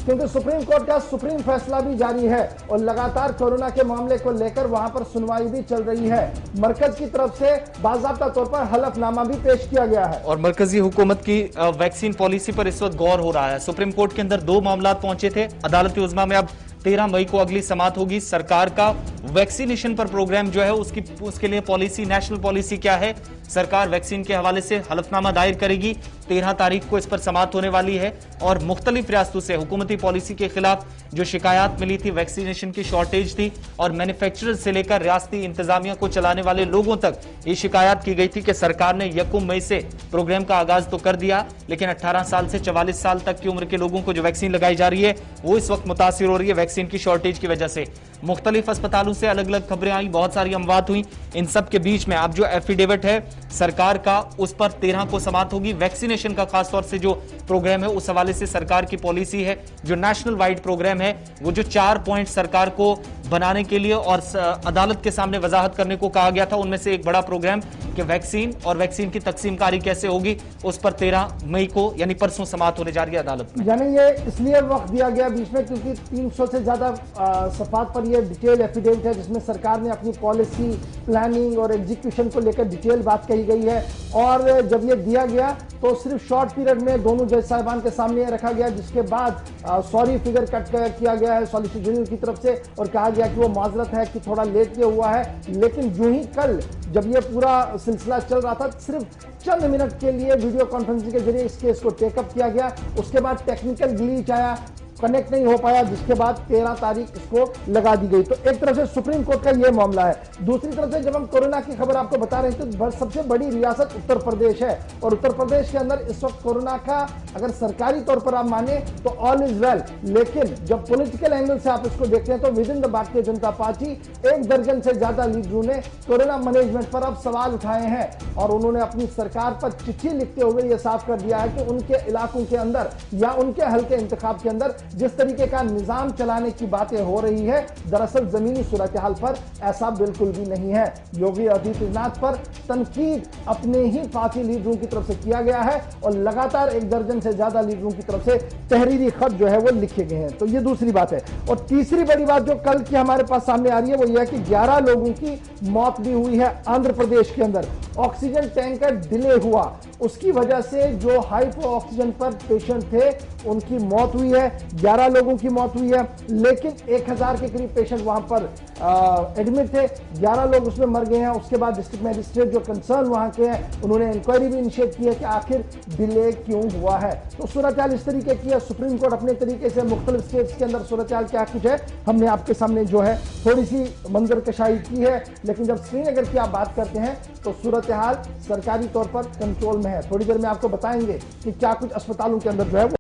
क्योंकि supreme court का supreme फैसला भी जारी है और लगातार कोरोना के मामले को लेकर वहां पर सुनवाई भी चल रही है। मरकज की तरफ से बाकायदा तौर पर हलफनामा भी पेश किया गया है और मरकजी हुकूमत की वैक्सीन पॉलिसी पर इस वक्त गौर हो रहा है। सुप्रीम कोर्ट के अंदर 2 मामला पहुंचे थे। अदालत उज़्मा में अब 13 मई को अगली समाअत होगी। सरकार का वैक्सीनेशन पर प्रोग्राम जो है उसके लिए पॉलिसी, नेशनल पॉलिसी क्या है, सरकार वैक्सीन के हवाले से हलफनामा दायर करेगी। 13 तारीख को इस पर समाअत होने वाली है और मुख्तलिफ रियासतों से हुकूमती पॉलिसी के खिलाफ जो शिकायत मिली थी, वैक्सीनेशन की शॉर्टेज थी और मैन्युफैक्चरर से लेकर रियासती इंतजामिया को चलाने वाले लोगों तक ये शिकायत की गई थी कि सरकार ने 1 मई से प्रोग्राम का आगाज तो कर दिया, लेकिन 18 साल से 44 साल तक की उम्र के लोगों को जो वैक्सीन लगाई जा रही है वो इस वक्त मुतासिर हो रही है वैक्सीन की शॉर्टेज की वजह से। मुख्तलिफ अस्पतालों से अलग अलग खबरें आई, बहुत सारी अमवात हुई। इन सब के बीच में अब जो एफिडेविट है सरकार का, उस पर 13 को समाअत होगी। वैक्सीनेशन का खासतौर से जो प्रोग्राम है उस हवाले से सरकार की पॉलिसी है, जो नेशनल वाइड प्रोग्राम है, वो जो 4 पॉइंट सरकार को बनाने के लिए और अदालत के सामने वजाहत करने को कहा गया था, उनमें से एक बड़ा प्रोग्राम कि वैक्सीन और वैक्सीन की तकसीमकारी कैसे होगी, उस पर 13 मई को यानी परसों समाअत होने जा रही है अदालत में। यानी ये इसलिए वक्त दिया गया बीच में क्योंकि 300 से ज्यादा सफात पर ये डिटेल एफिडेविट है जिसमें सरकार ने अपनी पॉलिसी, प्लानिंग और एग्जीक्यूशन को लेकर डिटेल बात कही गई है। और जब ये दिया गया तो सिर्फ शॉर्ट पीरियड में दोनों जज साहिबान के सामने रखा गया, जिसके बाद सॉरी फिगर कट किया गया है सॉलिसिटर जनरल की तरफ से और कहा गया कि वो माजरत है कि थोड़ा लेट ये हुआ है। लेकिन यूं ही कल जब ये पूरा सिलसिला चल रहा था, सिर्फ चंद मिनट के लिए वीडियो कॉन्फ्रेंसिंग के जरिए इस केस को टेकअप किया गया। उसके बाद टेक्निकल ग्लिच आया, कनेक्ट नहीं हो पाया, जिसके बाद 13 तारीख इसको लगा दी गई। तो एक तरफ से सुप्रीम कोर्ट का यह मामला है। दूसरी तरफ से जब हम कोरोना की खबर आपको बता रहे थे तो सबसे बड़ी रियासत उत्तर प्रदेश है और उत्तर प्रदेश के अंदर इस वक्त कोरोना का अगर सरकारी तौर पर आप माने तो ऑल इज वेल, लेकिन जब पॉलिटिकल एंगल से आप इसको देखते हैं तो with in the Bharatiya Janata party 1 दर्जन से ज्यादा लीडरों ने कोरोना मैनेजमेंट पर अब सवाल उठाए हैं और उन्होंने अपनी सरकार पर चिट्ठी लिखते हुए यह साफ कर दिया है कि उनके इलाकों के अंदर या उनके हल्के इंतखाब के अंदर जिस तरीके का निजाम चलाने की बातें हो रही है, दरअसल जमीनी सूरत हाल पर ऐसा बिल्कुल भी नहीं है। योगी आदित्यनाथ पर तनकीद अपने ही पार्टी लीडरों की तरफ से किया गया है और लगातार 1 दर्जन से ज्यादा लीडरों की तरफ से तहरीरी खत जो है वो लिखे गए हैं। तो ये दूसरी बात है। और तीसरी बड़ी बात जो कल की हमारे पास सामने आ रही है वो यह है कि 11 लोगों की मौत भी हुई है आंध्र प्रदेश के अंदर। ऑक्सीजन टैंकर डिले हुआ, उसकी वजह से जो हाइपो ऑक्सीजन पर पेशेंट थे उनकी मौत हुई है। 11 लोगों की मौत हुई है, लेकिन 1000 के करीब पेशेंट वहां पर एडमिट थे, 11 लोग उसमें मर गए हैं। उसके बाद डिस्ट्रिक्ट मजिस्ट्रेट जो कंसर्न वहां के हैं उन्होंने इंक्वायरी भी इनिशिएट की है कि आखिर डिले क्यों हुआ है। तो सूरत हाल इस तरीके की है। सुप्रीम कोर्ट अपने तरीके से मुख्तलिफ स्टेट्स के अंदर सूरत हाल क्या कुछ है हमने आपके सामने जो है थोड़ी सी मंजर कशाई की है, लेकिन जब श्रीनगर की आप बात करते हैं तो सूरत हाल सरकारी तौर पर कंट्रोल में है। थोड़ी देर में आपको बताएंगे कि क्या कुछ अस्पतालों के अंदर जो है